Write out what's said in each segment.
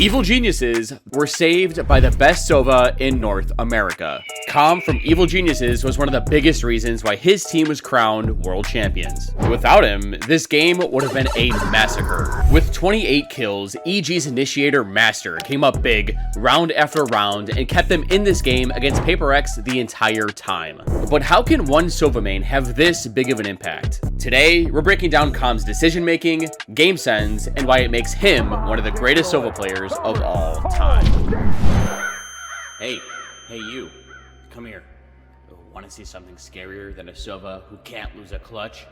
Evil geniuses were saved by the best SOVA in North America. Com from Evil Geniuses was one of the biggest reasons why his team was crowned world champions. Without him, this game would have been a massacre. With 28 kills, EG's initiator master came up big round after round and kept them in this game against PRX the entire time. But how can one SOVA main have this big of an impact? Today, we're breaking down Com's decision making, game sense, and why it makes him one of the greatest SOVA players of all time. Hey you, come here. Want to see something scarier than a SOVA who can't lose a clutch?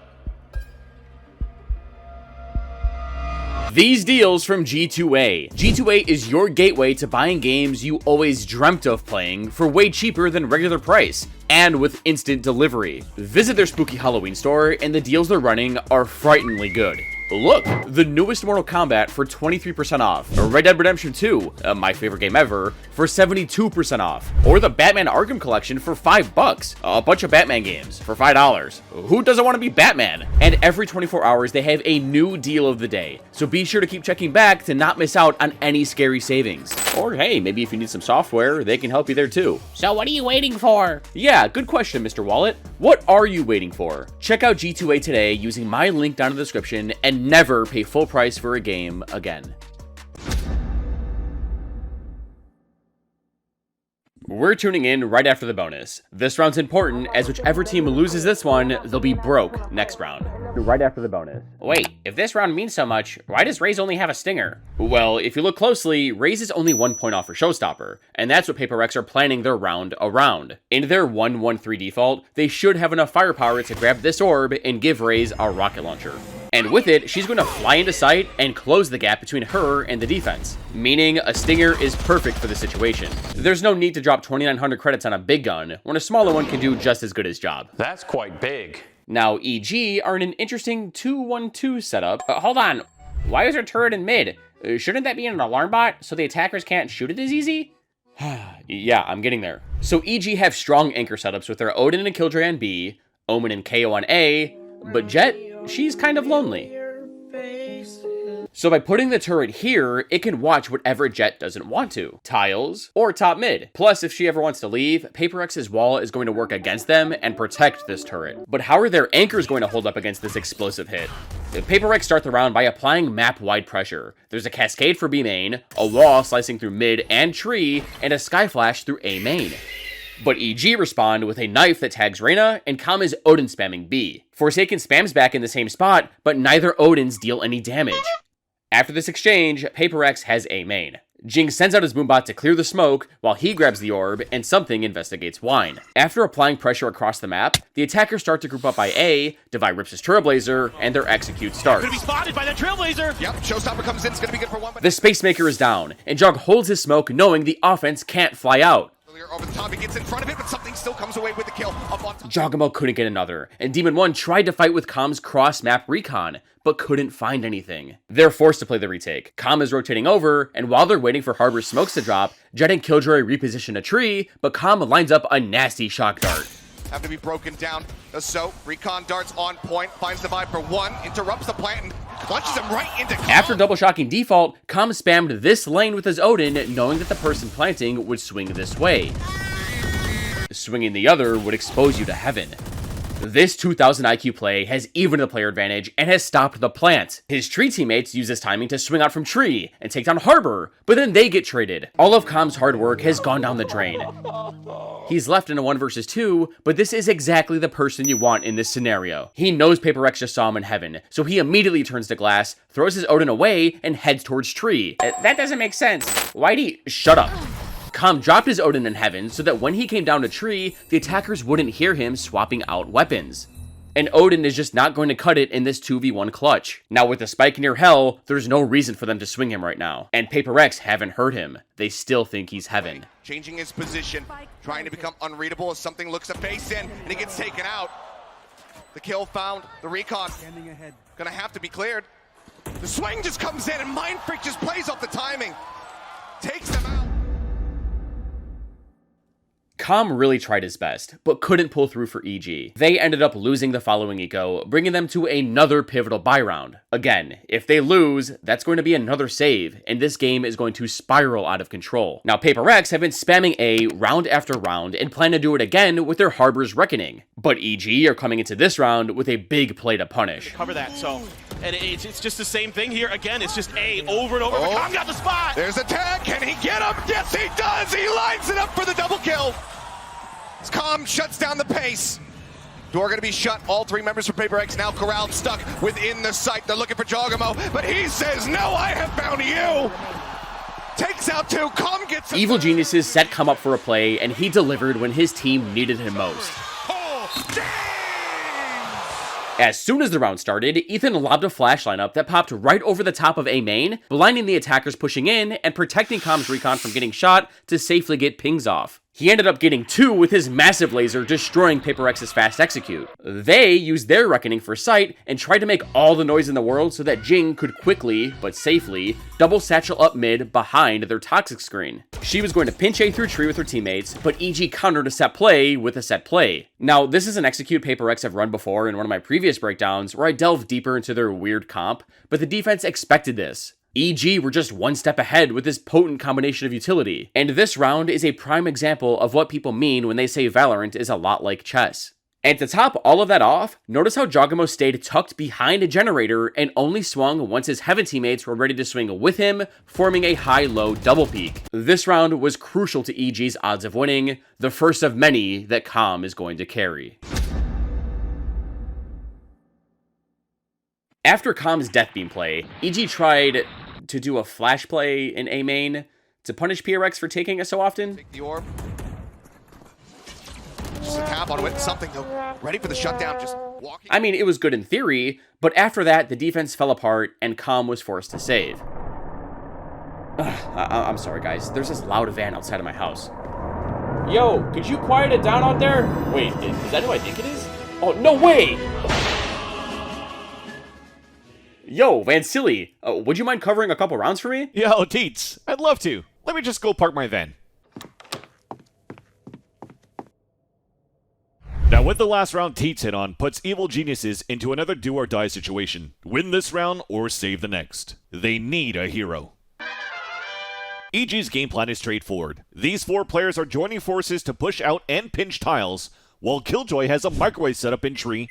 These deals from G2A. G2A is your gateway to buying games you always dreamt of playing for way cheaper than regular price, and with instant delivery. Visit their spooky Halloween store, and the deals they're running are frighteningly good. Look, the newest Mortal Kombat for 23% off, or Red Dead Redemption 2, my favorite game ever, for 72% off, or the Batman Arkham Collection for $5, a bunch of Batman games for $5. Who doesn't want to be Batman? And every 24 hours, they have a new deal of the day, so be sure to keep checking back to not miss out on any scary savings. Or hey, maybe if you need some software, they can help you there too. So what are you waiting for? Yeah, good question, Mr. Wallet. What are you waiting for? Check out G2A today using my link down in the description and never pay full price for a game again. We're tuning in right after the bonus. This round's important, as whichever team loses this one, they'll be broke next round. Right after the bonus. Wait, if this round means so much, why does Raze only have a stinger? Well, if you look closely, Raze is only 1 point off for Showstopper, and that's what PRX are planning their round around. In their 1-1-3 default, they should have enough firepower to grab this orb and give Raze a rocket launcher. And with it, she's going to fly into sight and close the gap between her and the defense, meaning a stinger is perfect for the situation. There's no need to drop 2,900 credits on a big gun, when a smaller one can do just as good his job. That's quite big. Now, EG are in an interesting 2-1-2 setup. Hold on, why is her turret in mid? Shouldn't that be an alarm bot so the attackers can't shoot it as easy? Yeah, I'm getting there. So EG have strong anchor setups with their Odin and Killjoy on B, Omen and KO on A, but Jett, she's kind of lonely. So by putting the turret here, it can watch whatever Jett doesn't want to. Tiles or top mid. Plus, if she ever wants to leave, PRX's wall is going to work against them and protect this turret. But how are their anchors going to hold up against this explosive hit? PRX start the round by applying map-wide pressure. There's a cascade for B main, a wall slicing through mid and tree, and a sky flash through A main. But EG respond with a knife that tags Reyna, and Com is Odin spamming B. Forsaken spams back in the same spot, but neither Odins deal any damage. After this exchange, PRX has A main. Jing sends out his boombot to clear the smoke, while he grabs the orb, and something investigates Wine. After applying pressure across the map, the attackers start to group up by A, Devi rips his Trailblazer, and their execute starts. Gonna be spotted by the Trailblazer! Yep, Showstopper comes in, it's gonna be good for one, but... The Spacemaker is down, and Jog holds his smoke knowing the offense can't fly out. Over the top, he gets in front of it, but something still comes away with the kill. Up on top. Jogamo couldn't get another, and Demon 1 tried to fight with Com's cross-map recon, but couldn't find anything. They're forced to play the retake. Com is rotating over, and while they're waiting for Harbor's smokes to drop, Jett and Killjoy reposition a tree, but Com lines up a nasty shock dart. Have to be broken down. So, recon darts on point, finds the vibe for one, interrupts the plant, and launches him right into Com. After double shocking default, Com spammed this lane with his Odin, knowing that the person planting would swing this way. Swinging the other would expose you to heaven. This 2000 IQ play has evened the player advantage and has stopped the plant. His tree teammates use this timing to swing out from tree and take down Harbor, but then they get traded. All of Com's hard work has gone down the drain. He's left in a 1 versus 2, but this is exactly the person you want in this scenario. He knows PRX just saw him in heaven, so he immediately turns to glass, throws his Odin away, and heads towards tree. That doesn't make sense. Whitey, shut up. Com dropped his Odin in heaven so that when he came down to tree, the attackers wouldn't hear him swapping out weapons. And Odin is just not going to cut it in this 2v1 clutch. Now with the spike near hell, there's no reason for them to swing him right now. And PRX haven't heard him. They still think he's heaven. Changing his position, trying to become unreadable as something looks to face in, and he gets taken out. The kill found, the recon gonna have to be cleared. The swing just comes in, and Mind Freak just plays off the timing. Takes them out. Calm really tried his best, but couldn't pull through for EG. They ended up losing the following eco, bringing them to another pivotal buy round. Again, if they lose, that's going to be another save, and this game is going to spiral out of control. Now, PRX have been spamming A round after round and plan to do it again with their Harbor's Reckoning. But EG are coming into this round with a big play to punish. Cover that, so, and it's just the same thing here. Again, it's just A over and over. Oh. Calm got the spot! There's a tag, can he get him? Yes, he does! He lines it up for the double kill! Calm shuts down the pace. Door gonna be shut. All three members from PRX now corralled, stuck within the site. They're looking for Jogamo, but he says, no, I have found you! Takes out two, Calm gets... Evil Geniuses set Calm up for a play, and he delivered when his team needed him most. As soon as the round started, Ethan lobbed a flash lineup that popped right over the top of A main, blinding the attackers pushing in and protecting Calm's recon from getting shot to safely get pings off. He ended up getting 2 with his massive laser, destroying PRX's fast execute. They used their Reckoning for sight and tried to make all the noise in the world so that Jing could quickly, but safely, double satchel up mid behind their toxic screen. She was going to pinch A through tree with her teammates, but EG countered a set play with a set play. Now, this is an execute PRX have run before in one of my previous breakdowns where I delve deeper into their weird comp, but the defense expected this. EG were just one step ahead with this potent combination of utility, and this round is a prime example of what people mean when they say Valorant is a lot like chess. And to top all of that off, notice how Jogamo stayed tucked behind a generator and only swung once his Heaven teammates were ready to swing with him, forming a high-low double peak. This round was crucial to EG's odds of winning, the first of many that Calm is going to carry. After Calm's Death Beam play, EG tried to do a flash play in A main to punish PRX for taking it so often. Take the orb. Just a tap on it, something though. Ready for the shutdown, just walking. I mean, it was good in theory, but after that, the defense fell apart and Calm was forced to save. I'm sorry, guys. There's this loud van outside of my house. Yo, could you quiet it down out there? Wait, is that who I think it is? Oh, no way! Yo, Vansili, would you mind covering a couple rounds for me? Yo, Teets, I'd love to. Let me just go park my van. Now, with the last round Teets hit on, puts Evil Geniuses into another do-or-die situation. Win this round or save the next. They need a hero. EG's game plan is straightforward. These 4 players are joining forces to push out and pinch tiles, while Killjoy has a microwave setup in tree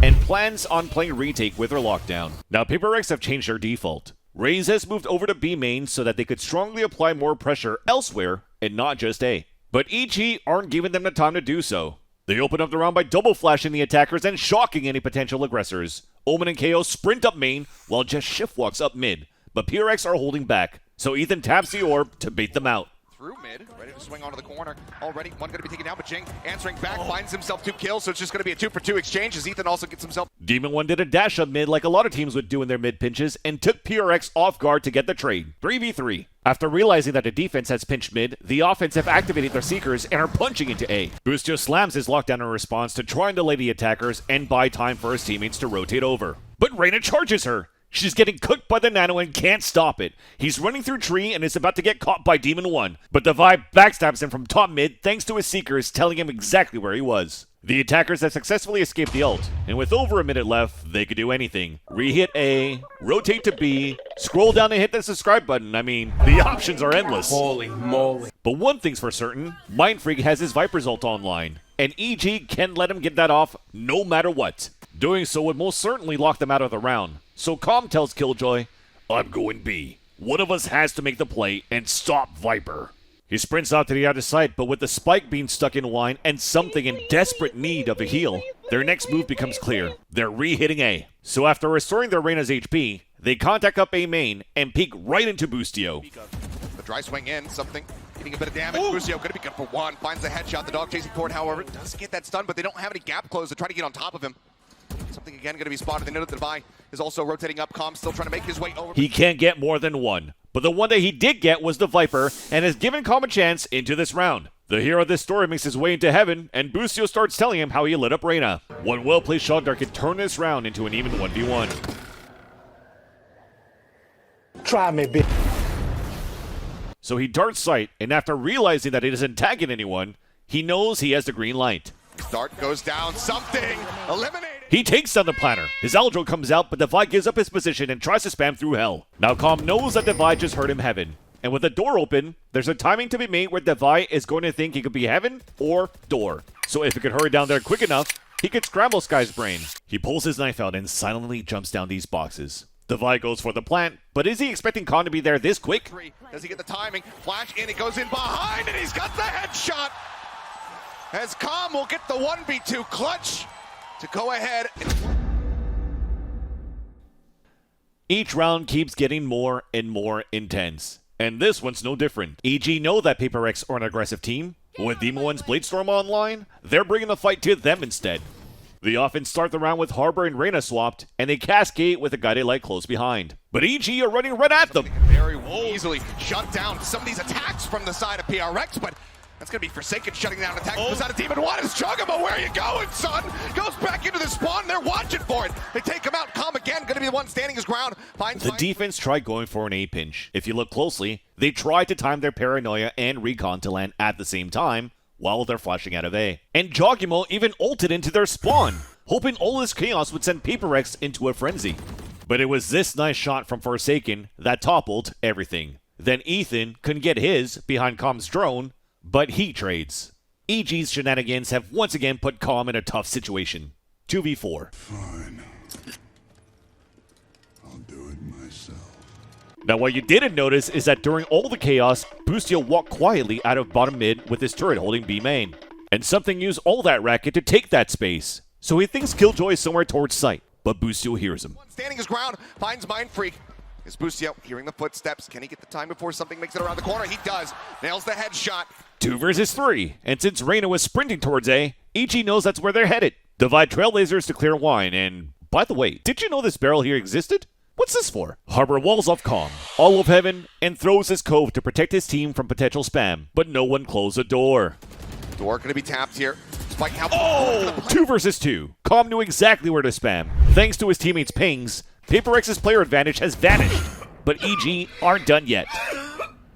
and plans on playing retake with her lockdown. Now, PRX have changed their default. Raze has moved over to B main so that they could strongly apply more pressure elsewhere and not just A. But EG aren't giving them the time to do so. They open up the round by double flashing the attackers and shocking any potential aggressors. Omen and KO sprint up main while just shift walks up mid, but PRX are holding back, so Ethan taps the orb to bait them out. Through mid, ready to swing onto the corner. Already one going to be taken down, but Jing answering back, finds himself 2 kills, so it's just going to be a 2-for-2 exchange as Ethan also gets himself... Demon 1 did a dash up mid like a lot of teams would do in their mid pinches and took PRX off guard to get the trade. 3v3. After realizing that the defense has pinched mid, the offense have activated their Seekers and are punching into A. Boostio slams his lockdown in response to try and delay the attackers and buy time for his teammates to rotate over. But Reyna charges her! She's getting cooked by the Nano and can't stop it. He's running through tree and is about to get caught by Demon 1, but the Vibe backstabs him from top mid thanks to his Seekers telling him exactly where he was. The attackers have successfully escaped the ult, and with over a minute left, they could do anything. Re-hit A, rotate to B, scroll down and hit the subscribe button. I mean, the options are endless. Holy moly. But one thing's for certain, Mindfreak has his Viper's ult online, and EG can let him get that off no matter what. Doing so would most certainly lock them out of the round. So Calm tells Killjoy, I'm going B. One of us has to make the play and stop Viper. He sprints out to the other side, but with the spike being stuck in line and something in desperate need of a heal, their next move becomes clear. They're re-hitting A. So after restoring their Reyna's HP, they contact up A main and peek right into Boostio. The dry swing in, something getting a bit of damage. Boostio going to be good for 1, finds the headshot. The dog chasing forward, however, does get that stun, but they don't have any gap close to try to get on top of him. Something again going to be spotted. They know that the Vi is also rotating up. Calm still trying to make his way over. He can't get more than 1, but the one that he did get was the Viper and has given Calm a chance into this round. The hero of this story makes his way into heaven, and Boostio starts telling him how he lit up Reyna. One well-placed shot dart could turn this round into an even 1v1. Try me, bitch. So he darts sight, and after realizing that it isn't tagging anyone, he knows he has the green light. Dart goes down, something eliminated. He takes down the planner. His Aldro comes out, but Devi gives up his position and tries to spam through hell. Now Calm knows that Devi just heard him heaven. And with the door open, there's a timing to be made where Devi is going to think he could be heaven or door. So if he could hurry down there quick enough, he could scramble Sky's brain. He pulls his knife out and silently jumps down these boxes. Devi goes for the plant, but is he expecting Calm to be there this quick? Does he get the timing? Flash in, it goes in behind, and he's got the headshot. As Calm will get the 1v2 clutch to go ahead. Each round keeps getting more and more intense. And this one's no different. EG know that PRX are an aggressive team. With Demo 1's Bladestorm online, they're bringing the fight to them instead. The offense start the round with Harbor and Reyna swapped, and they cascade with a guy they like close behind. But EG are running right at them. They can very easily shut down some of these attacks from the side of PRX, but that's going to be Forsaken shutting down attack from the side of Demon 1. It's Chugamo, where are you going, son? Goes back into the spawn, they're watching for it. They take him out, Calm again, going to be the one standing his ground. The defense tried going for an A-pinch. If you look closely, they tried to time their paranoia and recon to land at the same time, while they're flashing out of A. And Jogimo even ulted into their spawn, hoping all this chaos would send PRX into a frenzy. But it was this nice shot from Forsaken that toppled everything. Then Ethan couldn't get his behind Calm's drone, but he trades. EG's shenanigans have once again put Calm in a tough situation. 2v4. Fine. I'll do it myself. Now what you didn't notice is that during all the chaos, Boostio walked quietly out of bottom mid with his turret holding B main. And something used all that racket to take that space. So he thinks Killjoy is somewhere towards sight, but Boostio hears him. Standing his ground, finds Mind Freak. Is Boostio hearing the footsteps? Can he get the time before something makes it around the corner? He does. Nails the headshot. 2 versus 3, and since Reyna was sprinting towards A, EG knows that's where they're headed. Divide Trailblazers to clear wine, and by the way, did you know this barrel here existed? What's this for? Harbor walls off Calm, all of heaven, and throws his cove to protect his team from potential spam, but no one closed the door. Door going to be tapped here. Spike now. Oh! 2 versus 2. Calm knew exactly where to spam. Thanks to his teammates' pings, PRX's player advantage has vanished, but EG aren't done yet.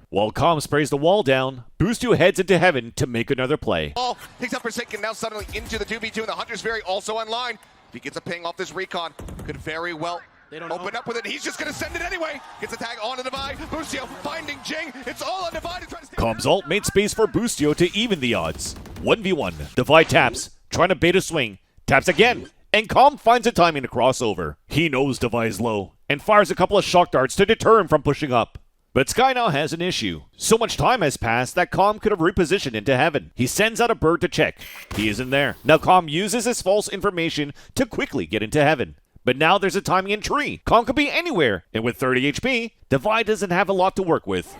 While Calm sprays the wall down, Boostio heads into heaven to make another play. Oh, takes out Forsaken, now suddenly into the 2v2, and the Hunter's very also online. If he gets a ping off this recon, could very well open up with it. He's just going to send it anyway. Gets a tag on the Devi. Boostio finding Jing. It's all on Devi to try to stay. Calm's ult made space for Boostio to even the odds. 1v1. Devi taps, trying to bait a swing. Taps again, and Calm finds the timing to cross over. He knows Devi is low, and fires a couple of shock darts to deter him from pushing up. But Sky now has an issue. So much time has passed that Calm could have repositioned into heaven. He sends out a bird to check. He isn't there. Now Calm uses his false information to quickly get into heaven. But now there's a timing in tree. Calm could be anywhere. And with 30 HP, Devi doesn't have a lot to work with.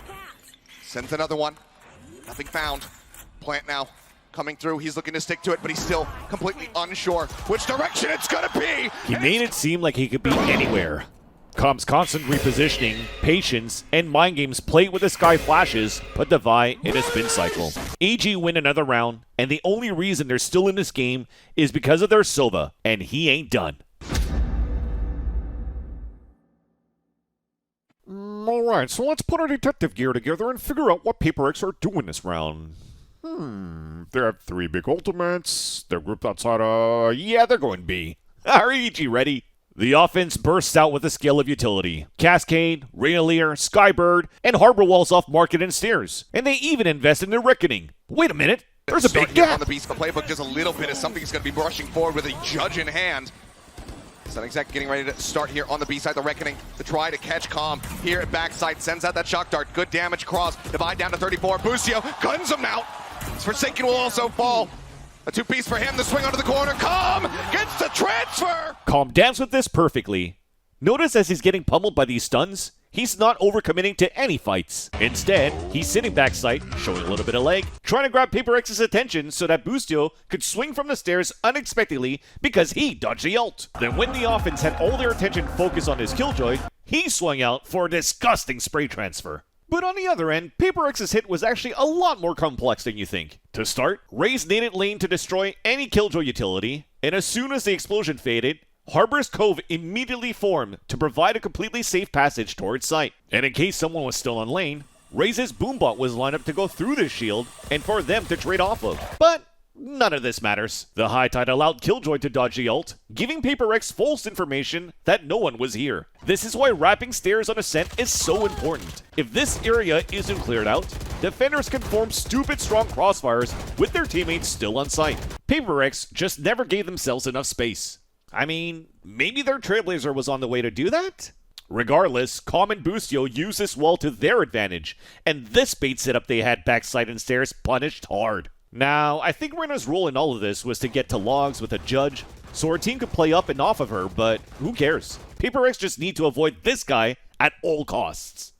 Sends another one. Nothing found. Plant now coming through. He's looking to stick to it, but he's still completely unsure which direction it's going to be. He made it seem like he could be anywhere. Calm's constant repositioning, patience, and mind games played with the Sky flashes put Devi in a spin cycle. EG win another round, and the only reason they're still in this game is because of their SOVA, and he ain't done. Alright, so let's put our detective gear together and figure out what PRX are doing this round. They have 3 big ultimates, they're grouped outside, yeah, they're going B. Are EG ready? The offense bursts out with a scale of utility. Cascade, Rainier, Skybird, and Harbor walls off Market and Stairs. And they even invest in the Reckoning. Wait a minute, there's a big gap! On the beast of the playbook, just a little bit of something's going to be brushing forward with a judge in hand. Sun Exec getting ready to start here on the B side, the Reckoning, to try to catch Calm here at backside. Sends out that shock dart, good damage cross. Divide down to 34, Boostio guns him out. Forsaken will also fall. A 2-piece for him, the swing onto the corner. Calm gets the transfer! Calm danced with this perfectly. Notice as he's getting pummeled by these stuns, he's not overcommitting to any fights. Instead, he's sitting backside, showing a little bit of leg, trying to grab PRX's attention so that Boostio could swing from the stairs unexpectedly because he dodged the ult. Then when the offense had all their attention focused on his Killjoy, he swung out for a disgusting spray transfer. But on the other end, PRX's hit was actually a lot more complex than you think. To start, Raze naded lane to destroy any Killjoy utility, and as soon as the explosion faded, Harbor's Cove immediately formed to provide a completely safe passage towards site. And in case someone was still on lane, Raze's Boombot was lined up to go through this shield and for them to trade off of. But none of this matters. The High Tide allowed Killjoy to dodge the ult, giving PRX false information that no one was here. This is why wrapping stairs on Ascent is so important. If this area isn't cleared out, defenders can form stupid strong crossfires with their teammates still on site. PRX just never gave themselves enough space. I mean, maybe their Trailblazer was on the way to do that? Regardless, Com and Boostio used this wall to their advantage, and this bait setup they had backside and stairs punished hard. Now, I think Rena's role in all of this was to get to logs with a judge, so our team could play up and off of her, but who cares? PRX just need to avoid this guy at all costs.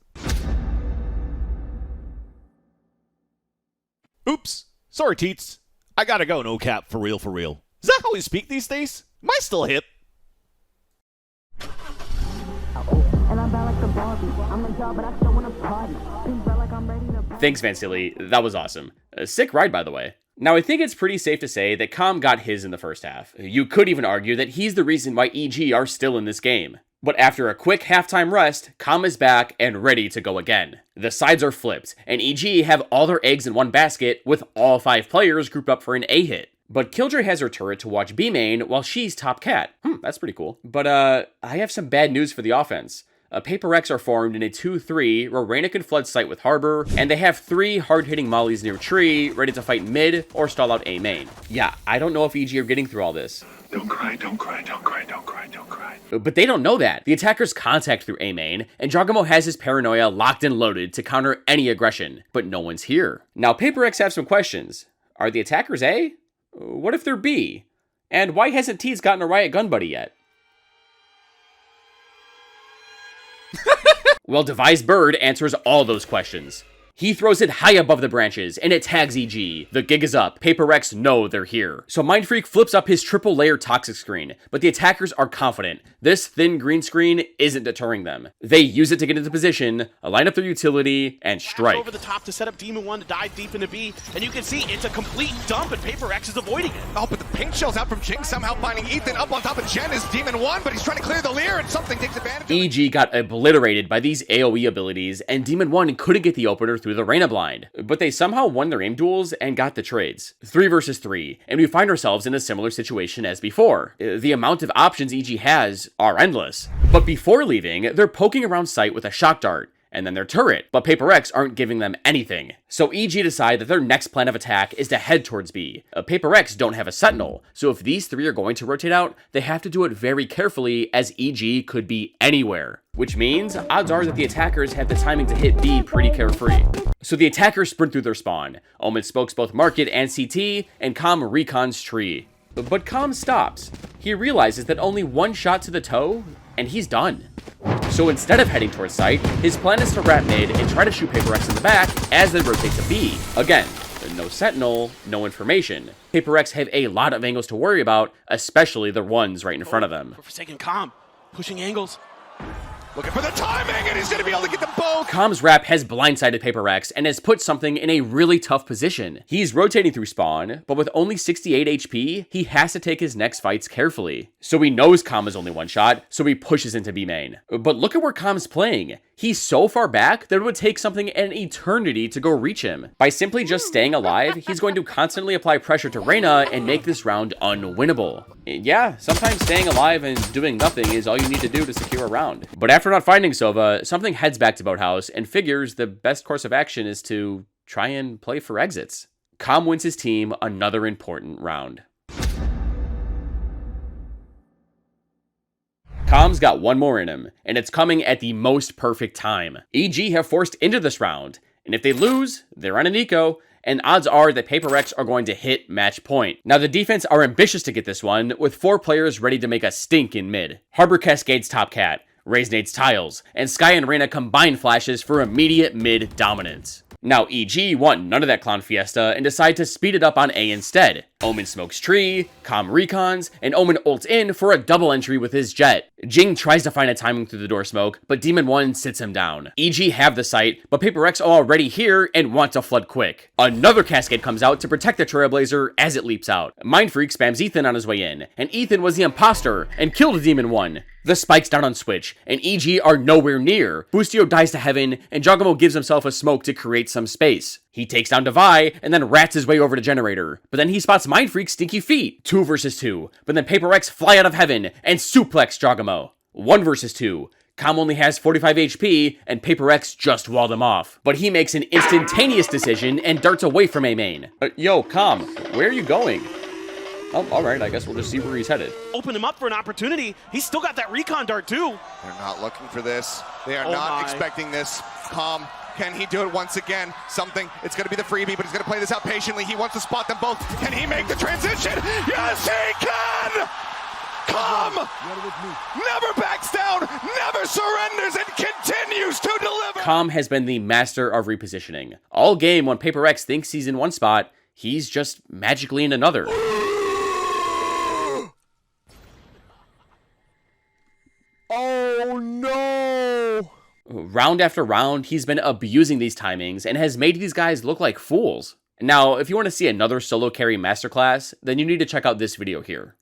Oops. Sorry, Teets. I gotta go, no cap, for real, for real. Is that how we speak these days? Am I still hip? Thanks, Vansili. That was awesome. A sick ride, by the way. Now, I think it's pretty safe to say that Com got his in the first half. You could even argue that he's the reason why EG are still in this game. But after a quick halftime rest, Com is back and ready to go again. The sides are flipped, and EG have all their eggs in one basket with all 5 players grouped up for an A hit. But Killjoy has her turret to watch B main while she's top cat. That's pretty cool. But I have some bad news for the offense. PRX are formed in a 2-3 where Reyna can flood site with Harbor, and they have 3 hard-hitting mollies near tree, ready to fight mid or stall out A main. Yeah, I don't know if EG are getting through all this. Don't cry, don't cry, don't cry, don't cry, don't cry. But they don't know that. The attackers contact through A main, and Giacomo has his paranoia locked and loaded to counter any aggression, but no one's here. Now, PRX have some questions. Are the attackers A? What if they're B? And why hasn't Teets gotten a riot gun buddy yet? Well, Devised Bird answers all those questions. He throws it high above the branches, and it tags EG. The gig is up. PRX know they're here. So Mindfreak flips up his triple layer toxic screen, but the attackers are confident. This thin green screen isn't deterring them. They use it to get into position, line up their utility, and strike. Over the top to set up Demon 1 to dive deep into B, and you can see it's a complete dump, and PRX is avoiding it. Oh, but the pink shell's out from Jing, somehow finding Ethan up on top of Jen is Demon 1, but he's trying to clear the leer, and something takes advantage of it. EG got obliterated by these AoE abilities, and Demon 1 couldn't get the opener through the Reyna blind, but they somehow won their aim duels and got the trades. 3 versus 3, and we find ourselves in a similar situation as before. The amount of options EG has are endless. But before leaving, they're poking around site with a shock dart, and then their turret, but PRX aren't giving them anything. So EG decide that their next plan of attack is to head towards B. PRX don't have a sentinel, so if these 3 are going to rotate out, they have to do it very carefully as EG could be anywhere. Which means, odds are that the attackers have the timing to hit B pretty carefree. So the attackers sprint through their spawn. Omen spokes both Market and CT, and Com recons tree. But Com stops. He realizes that only 1 shot to the toe, and he's done. So instead of heading towards site, his plan is to wrap mid and try to shoot PRX in the back as they rotate to B. Again, no sentinel, no information. PRX have a lot of angles to worry about, especially the ones right in front of them. Forsaken Com, pushing angles. Looking for the timing, and he's going to be able to get them both. Com's wrap has blindsided PRX and has put something in a really tough position. He's rotating through spawn, but with only 68 HP, he has to take his next fights carefully. So he knows Com is only 1 shot, so he pushes into B main. But look at where Com's playing. He's so far back that it would take something an eternity to go reach him. By simply just staying alive, he's going to constantly apply pressure to Reyna and make this round unwinnable. Yeah, sometimes staying alive and doing nothing is all you need to do to secure a round. But after not finding SOVA, something heads back to Boathouse and figures the best course of action is to try and play for exits. Com wins his team another important round. Com's got 1 more in him, and it's coming at the most perfect time. EG have forced into this round, and if they lose, they're on an eco, and odds are that PRX are going to hit match point. Now the defense are ambitious to get this one, with 4 players ready to make a stink in mid. Harbor cascades top cat, Raze nades tiles, and Sky and Reyna combine flashes for immediate mid dominance. Now EG want none of that clown fiesta and decide to speed it up on A instead. Omen smokes tree, Calm recons, and Omen ults in for a double entry with his jet. Jing tries to find a timing through the door smoke, but Demon 1 sits him down. EG have the site, but PRX are already here and want to flood quick. Another cascade comes out to protect the Trailblazer as it leaps out. Mindfreak spams Ethan on his way in, and Ethan was the imposter and killed Demon 1. The spike's down on Switch, and EG are nowhere near. Boostio dies to heaven, and Giacomo gives himself a smoke to create some space. He takes down Devi, and then rats his way over to Generator. But then he spots Mindfreak's stinky feet. 2 versus 2. But then PRX fly out of heaven and suplex Giacomo. 1 versus 2. Calm only has 45 HP, and PRX just walled him off. But he makes an instantaneous decision and darts away from A main. Yo, Calm, where are you going? Oh, alright, I guess we'll just see where he's headed. Open him up for an opportunity. He's still got that recon dart too. They're not looking for this. They are not expecting this. Calm. Can he do it once again? Something. It's going to be the freebie, but he's going to play this out patiently. He wants to spot them both. Can he make the transition? Yes, he can! Calm! Never backs down, never surrenders, and continues to deliver! Calm has been the master of repositioning. All game, when PRX thinks he's in one spot, he's just magically in another. Oh no! Round after round, he's been abusing these timings and has made these guys look like fools. Now, if you want to see another solo carry masterclass, then you need to check out this video here.